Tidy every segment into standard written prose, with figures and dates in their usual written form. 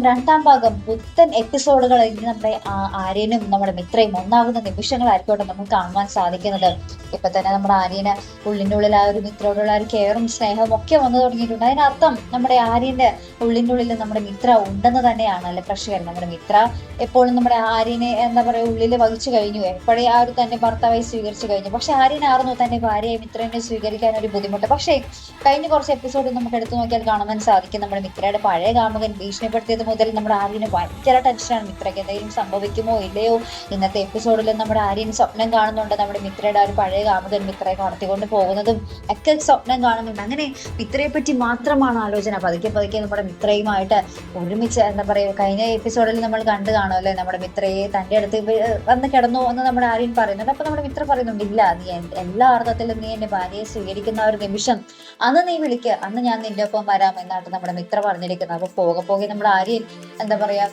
രണ്ടാം ഭാഗം പുത്തൻ എപ്പിസോഡുകൾ ഇനി നമ്മുടെ ആര്യനും നമ്മുടെ മിത്രയും ഒന്നാകുന്ന നിമിഷങ്ങളായിരിക്കട്ടെ നമുക്ക് കാണുവാൻ സാധിക്കുന്നത്. ഇപ്പൊ തന്നെ നമ്മുടെ ആര്യന് ഉള്ളിൻ്റെ ഉള്ളിൽ ആ ഒരു മിത്രയോടുള്ള ഒരു കെയറും സ്നേഹവും ഒക്കെ വന്നു തുടങ്ങിയിട്ടുണ്ട്. അതിനർത്ഥം നമ്മുടെ ആര്യന്റെ ഉള്ളിൻ്റെ ഉള്ളിൽ നമ്മുടെ മിത്ര ഉണ്ടെന്ന് തന്നെയാണ് അല്ലെ പ്രേക്ഷകർ. നമ്മുടെ മിത്ര എപ്പോഴും നമ്മുടെ ആര്യനെ എന്താ പറയുക ഉള്ളിൽ വഹിച്ചു കഴിഞ്ഞു, എപ്പോഴേ ആ ഒരു തന്നെ ഭർത്താവായി സ്വീകരിച്ചു കഴിഞ്ഞു. പക്ഷെ ആര്യനായിരുന്നു തന്നെ ഭാര്യയെ മിത്രനെ സ്വീകരിക്കാൻ ഒരു ബുദ്ധിമുട്ട്. പക്ഷേ കഴിഞ്ഞ കുറച്ച് എപ്പിസോഡ് നമുക്ക് എടുത്തു നോക്കിയാൽ കാണുവാൻ സാധിക്കും നമ്മുടെ മിത്രയുടെ പഴയ കാമുകൻ ഭീഷണിപ്പെടുത്തിയത് മുതൽ നമ്മുടെ ആര്യന് ഭയങ്കര ടെൻഷനാണ്. മിത്രയ്ക്ക് എന്തെങ്കിലും സംഭവിക്കുമോ ഇല്ലയോ. ഇന്നത്തെ എപ്പിസോഡിൽ നമ്മുടെ ആര്യൻ സ്വപ്നം കാണുന്നുണ്ട് നമ്മുടെ മിത്രയുടെ ഒരു പഴയ കാമുകൻ മിത്രയെ കടത്തിക്കൊണ്ട് പോകുന്നതും ഒക്കെ സ്വപ്നം കാണുന്നുണ്ട്. അങ്ങനെ മിത്രയെ പറ്റി മാത്രമാണ് ആലോചന. പതുക്കെ പതുക്കെ നമ്മുടെ മിത്രയുമായിട്ട് ഒരുമിച്ച് എന്താ പറയുക, കഴിഞ്ഞ എപ്പിസോഡിൽ നമ്മൾ കണ്ടു കാണുമല്ലേ നമ്മുടെ മിത്രയെ തൻ്റെ അടുത്ത് വന്ന് കിടന്നു എന്ന് നമ്മുടെ ആര്യൻ പറയുന്നുണ്ട്. അപ്പൊ നമ്മുടെ മിത്ര പറയുന്നുണ്ട്, ഇല്ല നീ എല്ലാ അർത്ഥത്തിലും നീ എന്റെ ഭാര്യയെ സ്വീകരിക്കുന്ന ഒരു നിമിഷം അന്ന് നീ വിളിക്കുക, അന്ന് ഞാൻ നിന്റെ ഒപ്പം വരാം എന്നാണ് നമ്മുടെ മിത്ര പറഞ്ഞിരിക്കുന്നത്. അപ്പൊ പോകെ പോകെ നമ്മുടെ ആര്യൻ എന്താ പറയാ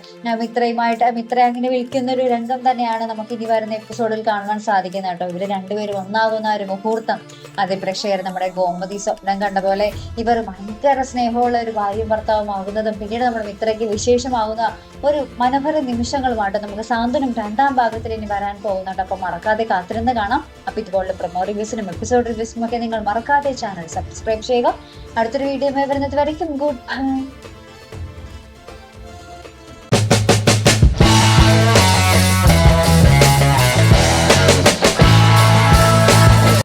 മിത്ര അങ്ങനെ വിളിക്കുന്ന ഒരു രംഗം തന്നെയാണ് നമുക്ക് ഇനി വരുന്ന എപ്പിസോഡിൽ കാണുവാൻ സാധിക്കുന്നത് കേട്ടോ. ഇവര് രണ്ടുപേരും ഒന്നാകുന്ന ഒരു മുഹൂർത്തം അത് പ്രേക്ഷകർ നമ്മുടെ ഗോമതി സ്വപ്നം കണ്ട പോലെ ഇവർ ഭയങ്കര സ്നേഹമുള്ള ഒരു ഭാര്യയും ഭർത്താവും ആകുന്നതും പിന്നീട് നമ്മുടെ മിത്രയ്ക്ക് വിശേഷമാകുന്ന ഒരു മനോഹര നിമിഷങ്ങളുമായിട്ട് നമുക്ക് സാന്ത്വനം രണ്ടാം ഭാഗത്തിൽ ഇനി വരാൻ പോകുന്നുണ്ട്. അപ്പൊ മറക്കാതെ കാത്തിരുന്ന് കാണാം. അപ്പൊ ഇതുപോലുള്ള പ്രൊമോ റിവ്യൂസിനും എപ്പിസോഡ് റിവ്യൂസിനും ഒക്കെ നിങ്ങൾ മറക്കാതെ ചാനൽ സബ്സ്ക്രൈബ് ചെയ്യുക. അടുത്തൊരു വീഡിയോ വരുന്നത് വരയ്ക്കും ഗുഡ് ബൈ.